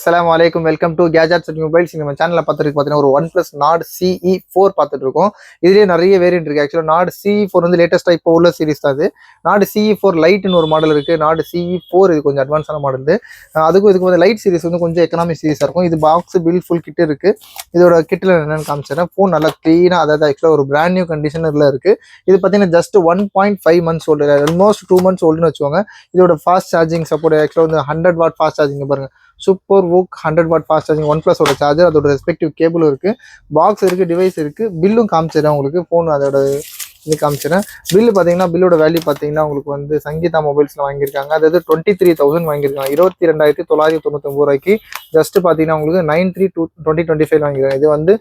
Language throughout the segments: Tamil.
அஸ்ஸலாமு அலைக்கும் welcome to gadgets and mobiles. நம்ம சேனலில் பார்த்துட்டு பார்த்தீங்கன்னா ஒரு ஒன் பிளஸ் நாட் CE4 பார்த்துட்டு இருக்கோம். இதுலேயே நிறைய வேரியன்ட் இருக்குது. ஆக்சுவலாக நாட் CE4 வந்து லேட்டஸ்ட்டாக இப்போ உள்ள சீரிஸ் தான். அது நாட் CE4 லைட்னு ஒரு மாடல் இருக்குது. நாட் CE4 இது கொஞ்சம் அட்வான்ஸான மாடல். அதுக்கும் இதுக்கு வந்து லைட் சீரிஸ் வந்து கொஞ்சம் எக்கனாமிக் சீரிஸாக இருக்கும். இது பாக்ஸ் பில் ஃபுல் கிட் இருக்குது. இதோட கிட்டில் என்னென்னு காமிச்சேன்னா ஃபோன் நல்லா க்ளீனாக, அதாவது ஆக்சுவலாக ஒரு பிராண்ட் நியூ கண்டிஷனில் இருக்குது. இது பார்த்தீங்கன்னா just 1.5 months old, almost 2 months ஓல்டுன்னு வச்சுக்கோங்க. இதோட ஃபாஸ்ட் சார்ஜிங் சப்போர்ட் ஆக்சுவலாக வந்து 100 வாட் ஃபாஸ்ட் சார்ஜிங் பாருங்கள். Super VOOC 100 watt fast charging one பிளஸோட சார்ஜர், அதோட ரெஸ்பெக்டிவ் கேபிளும் இருக்குது, பாக்ஸ் இருக்குது, டிவைஸ் இருக்குது, பில்லும் காமிச்சிடறேன் உங்களுக்கு. ஃபோன் அதோட இது காமிச்சிடறேன். பில்லு பார்த்தீங்கன்னா பில்லோட வேல்யூ பார்த்தீங்கன்னா உங்களுக்கு வந்து சங்கீதா மொபைல்ஸில் வாங்கியிருக்காங்க. அதாவது 23,000 வாங்கியிருக்காங்க. 22,999 ரூபாய்க்கு ஜஸ்ட் பார்த்தீங்கன்னா உங்களுக்கு 9/3/2025 வாங்கியிருக்காங்க. இது வந்து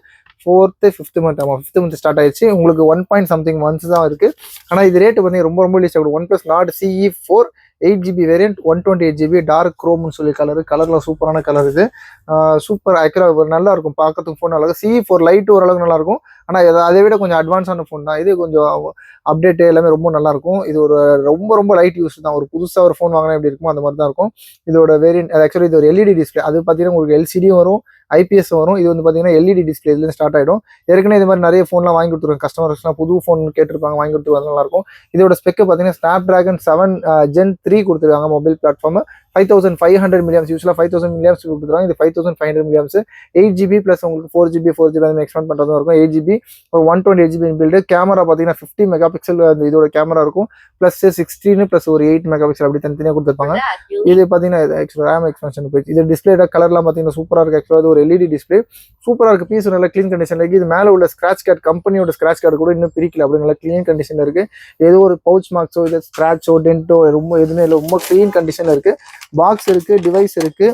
4th 5th month, ஆமாம் 5th month ஸ்டார்ட் ஆயிடுச்சு. உங்களுக்கு 1 something months தான் இருக்குது. ஆனால் இது ரேட்டு பார்த்தீங்கன்னா ரொம்ப லீஸ்ட் ஆகும். One plus nord CE4 8GB variant 128GB dark க்ரோம்னு சொல்லி கலரில் சூப்பரான கலர். இது சூப்பர் ஆக்சுவலாக நல்லா இருக்கும் பார்க்கறதுக்கு. ஃபோன் நல்லா CE4 லைட் ஓரளவுக்கு நல்லாயிருக்கும். ஆனால் அதை விட கொஞ்சம் அட்வான்ஸான ஃபோன் தான் இது. கொஞ்சம் அப்டேட் எல்லாமே ரொம்ப நல்லாயிருக்கும். இது ஒரு ரொம்ப லைட் யூஸ் தான். ஒரு புதுசாக ஒரு ஃபோன் வாங்கினா எப்படி இருக்குமோ அந்த மாதிரி தான் இருக்கும். இதோட வேரியன்ட் ஆக்சுவலி இது ஒரு LED டிஸ்பிளே. அது பார்த்தீங்கன்னா உங்களுக்கு LCDயும் வரும், IPS வரும். இது வந்து பார்த்தீங்கன்னா LED டிஸ்பிளே இதுலேருந்து ஸ்டார்ட் ஆகிடும். ஏற்கனவே இது மாதிரி நிறைய ஃபோன்லாம் வாங்கி கொடுத்துருவாங்க. கஸ்டமர்ஸ்லாம் புது ஃபோன் கேட்டிருப்பாங்க, வாங்கி கொடுத்துருவாங்க, நல்லாயிருக்கும். இதோட ஸ்பெக்கு பார்த்தீங்கன்னா Snapdragon 7 Gen 3 கொடுத்துருக்காங்க. மொபைல் பிளாட்ஃபார்ம் 5500 mAh, யூஸ்வலாக 5000 mAh கொடுத்துருவாங்க. இது 5500 mAh. 8GB ப்ளஸ் உங்களுக்கு 4GB அது எக்ஸ்பெண்ட் பண்ணுறதும் இருக்கும். 8GB 128GB build. கேமரா பார்த்தீங்கன்னா 50 மெகா பிக்சல் இதோட கேமரா இருக்கும். ப்ளஸ் 16 ப்ளஸ் ஒரு 8 மெகா பிக்சல் அப்படி தனித்தனியாக கொடுத்துருப்பாங்க. இது பார்த்தீங்கன்னா ஆக்சுவலாக ரேம் எக்ஸ்பென்ஷன் போயிடுச்சு. இது டிஸ்பிளேட கலர்லாம் பார்த்தீங்கன்னா சூப்பராக இருக்குது. ஆக்சுவலாக ஒரு LED டிஸ்பிளே சூப்பராக இருக்குது. பீஸ் நல்லா க்ளீன் கண்டிஷனில் இருக்குது. இது மேலே உள்ள ஸ்க்ராட்ச் கார்டு, கம்பெனியோட ஸ்க்ராட்ச் கார்டு கூட இன்னும் பிரிக்கல, அப்படி நல்லா க்ளீன் கண்டிஷனில் இருக்குது. ஏதோ ஒரு பவுச் மார்க்ஸோ இல்லை ஸ்க்ராட்சோ டென்ட்டோ ரொம்ப எதுவுமே இல்லை, ரொம்ப க்ளீன் கண்டிஷனில் இருக்குது. பாக்ஸ் இருக்குது, டிவைஸ் இருக்குது,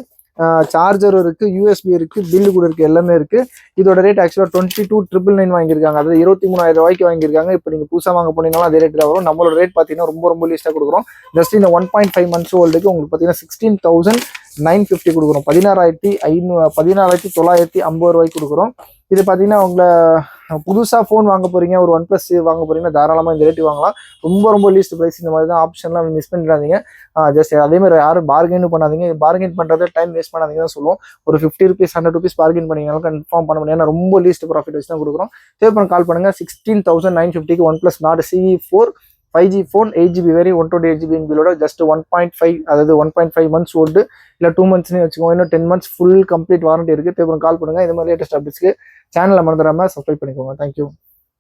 சார்ஜர் இருக்குது, USB இருக்குது, பில்லு கூட இருக்குது, எல்லாமே இருக்குது. இதோட ரேட் ஆக்சுவலாக 22,999 வாங்கியிருக்காங்க. அதாவது 23,000 ரூபாய்க்கு வாங்கியிருக்காங்க. இப்போ நீங்கள் புதுசாக வாங்க போனீங்கன்னா அதே ரேட்டில் வரும். நம்மளோட ரேட் பார்த்தீங்கன்னா ரொம்ப லீஸ்ட்டாக கொடுக்குறோம். ஜஸ்ட் இந்த 1.5 months ஓல்டுக்கு உங்களுக்கு பார்த்தீங்கன்னா 16,950 கொடுக்குறோம். 16,950 ரூபாய்க்கு கொடுக்குறோம். இது பார்த்தீங்கன்னா உங்களை புதுசாக ஃபோன் வாங்க போகிறீங்க, ஒரு ஒன் ப்ளஸ் வாங்க போகிறீங்கன்னா தாராளமாக இந்த ரேட்டு வாங்கலாம். ரொம்ப லீஸ்ட் ப்ரைஸ். இந்த மாதிரி தான் ஆப்ஷன்லாம் மிஸ் பண்ணிடாதீங்க. ஜஸ்ட் அதேமாதிரி யாரும் பார்கெனும் பண்ணாதீங்க. பார்கென் பண்ணுறதை டைம் வேஸ்ட் பண்ணாதீங்க தான் சொல்லுவோம். ஒரு 50 rupees 100 rupees பார்கென் பண்ணிங்கனாலும் கன்ஃபார்ம் பண்ண முடியும். ஏன்னா ரொம்ப லீஸ்ட் ப்ராஃபிட் வச்சு தான் கொடுக்குறோம். தேவைப்பட கால் பண்ணுங்கள். 16,950க்கு one plus nord CE4 5G phone 8GB வேரி 128GB பில்லோட ஜஸ்ட் 1.5, அதாவது 1.5 months ஓல்டு, இல்லை 2 monthsனே வச்சுக்கோங்க. இன்னும் 10 months ஃபுல் கம்ப்ளீட் வாரண்டி இருக்குது. தேவைப்படும் கால் பண்ணுங்கள். இந்த மாதிரி லேட்டஸ்ட் அப்டேட்ஸ்க்கு சேனலை மறந்துடாமல் சப்ஸ்கிரைப் பண்ணிக்கோங்க. தேங்க்யூ.